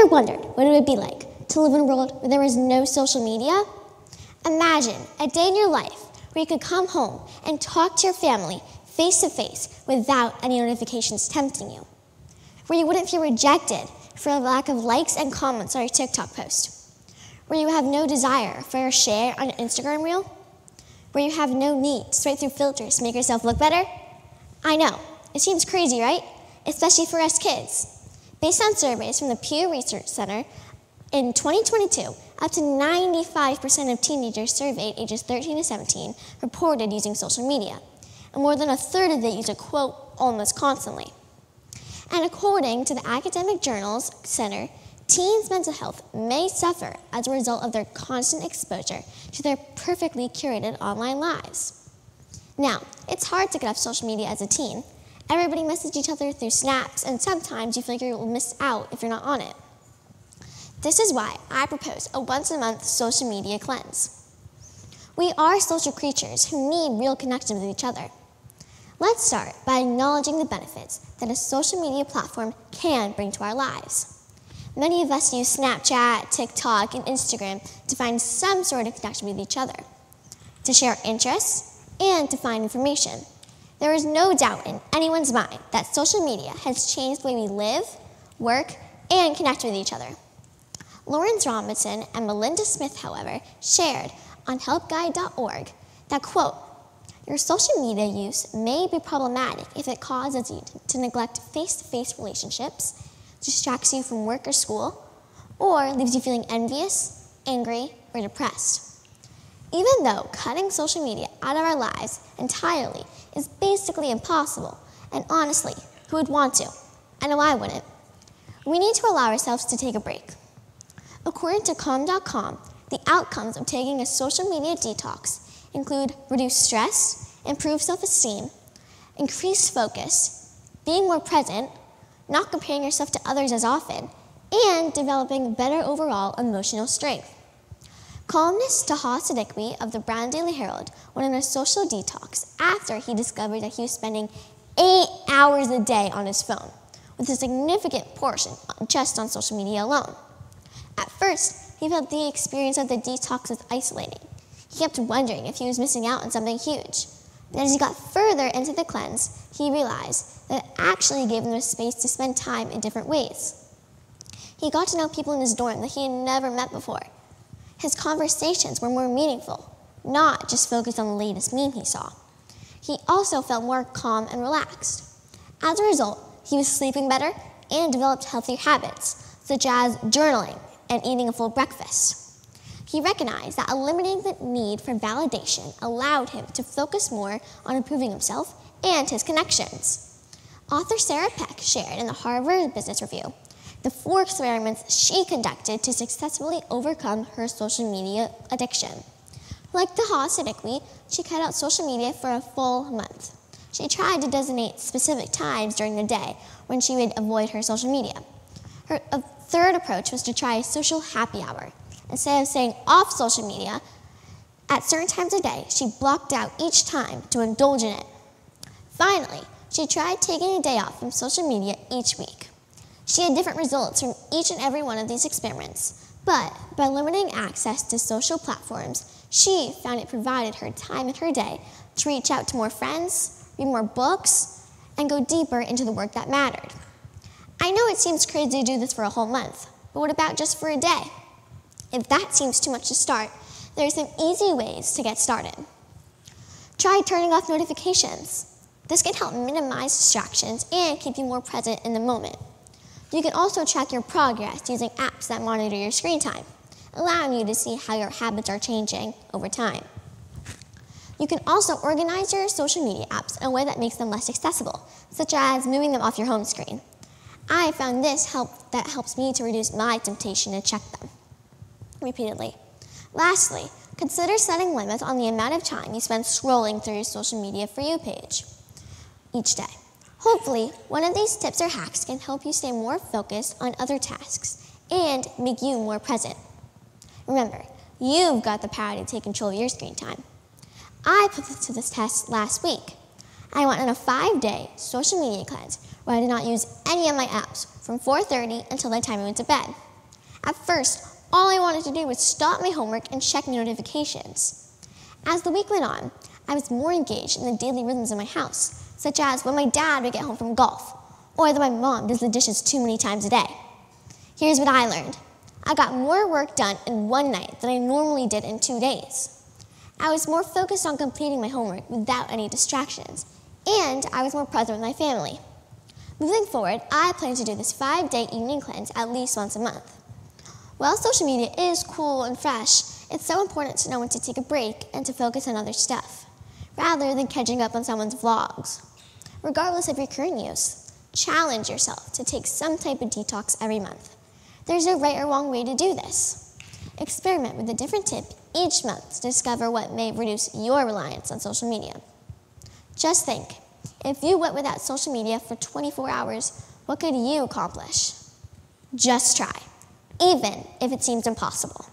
ever wondered what it would be like to live in a world where there was no social media? Imagine a day in your life where you could come home and talk to your family face to face without any notifications tempting you, where you wouldn't feel rejected for a lack of likes and comments on your TikTok post, where you have no desire for a share on an Instagram reel, where you have no need to swipe through filters to make yourself look better. I know, it seems crazy, right? Especially for us kids. Based on surveys from the Pew Research Center, in 2022, up to 95% of teenagers surveyed ages 13 to 17 reported using social media, and more than a third of them use a quote almost constantly. And according to the Academic Journals Center, teens' mental health may suffer as a result of their constant exposure to their perfectly curated online lives. Now, it's hard to get off social media as a teen. Everybody messages each other through snaps, and sometimes you feel like you'll miss out if you're not on it. This is why I propose a once-a-month social media cleanse. We are social creatures who need real connection with each other. Let's start by acknowledging the benefits that a social media platform can bring to our lives. Many of us use Snapchat, TikTok, and Instagram to find some sort of connection with each other, to share interests, and to find information. There is no doubt in anyone's mind that social media has changed the way we live, work, and connect with each other. Lawrence Robinson and Melinda Smith, however, shared on helpguide.org that, quote, your social media use may be problematic if it causes you to neglect face-to-face relationships, distracts you from work or school, or leaves you feeling envious, angry, or depressed. Even though cutting social media out of our lives entirely is basically impossible, and honestly, who would want to? I know I wouldn't. We need to allow ourselves to take a break. According to Calm.com, the outcomes of taking a social media detox include reduced stress, improved self-esteem, increased focus, being more present, not comparing yourself to others as often, and developing better overall emotional strength. Columnist Taha Siddiqui of the Brown Daily Herald went on a social detox after he discovered that he was spending 8 hours a day on his phone, with a significant portion just on social media alone. At first, he felt the experience of the detox was isolating. He kept wondering if he was missing out on something huge. But as he got further into the cleanse, he realized that it actually gave him the space to spend time in different ways. He got to know people in his dorm that he had never met before. His conversations were more meaningful, not just focused on the latest meme he saw. He also felt more calm and relaxed. As a result, he was sleeping better and developed healthier habits, such as journaling and eating a full breakfast. He recognized that eliminating the need for validation allowed him to focus more on improving himself and his connections. Author Sarah Peck shared in the Harvard Business Review the 4 experiments she conducted to successfully overcome her social media addiction. Like Taha Siddiqui, she cut out social media for a full month. She tried to designate specific times during the day when she would avoid her social media. Her third approach was to try a social happy hour. Instead of staying off social media, at certain times of day, she blocked out each time to indulge in it. Finally, she tried taking a day off from social media each week. She had different results from each and every one of these experiments, but by limiting access to social platforms, she found it provided her time in her day to reach out to more friends, read more books, and go deeper into the work that mattered. I know it seems crazy to do this for a whole month, but what about just for a day? If that seems too much to start, there are some easy ways to get started. Try turning off notifications. This can help minimize distractions and keep you more present in the moment. You can also track your progress using apps that monitor your screen time, allowing you to see how your habits are changing over time. You can also organize your social media apps in a way that makes them less accessible, such as moving them off your home screen. I found this helps me to reduce my temptation to check them repeatedly. Lastly, consider setting limits on the amount of time you spend scrolling through your social media For You page each day. Hopefully, one of these tips or hacks can help you stay more focused on other tasks and make you more present. Remember, you've got the power to take control of your screen time. I put this to this test last week. I went on a 5-day social media cleanse where I did not use any of my apps from 4:30 until the time I went to bed. At first, all I wanted to do was stop my homework and check my notifications. As the week went on, I was more engaged in the daily rhythms of my house, such as when my dad would get home from golf, or that my mom does the dishes too many times a day. Here's what I learned. I got more work done in one night than I normally did in 2 days. I was more focused on completing my homework without any distractions, and I was more present with my family. Moving forward, I plan to do this 5-day evening cleanse at least once a month. While social media is cool and fresh, it's so important to know when to take a break and to focus on other stuff, rather than catching up on someone's vlogs. Regardless of your current use, challenge yourself to take some type of detox every month. There's no right or wrong way to do this. Experiment with a different tip each month to discover what may reduce your reliance on social media. Just think, if you went without social media for 24 hours, what could you accomplish? Just try, even if it seems impossible.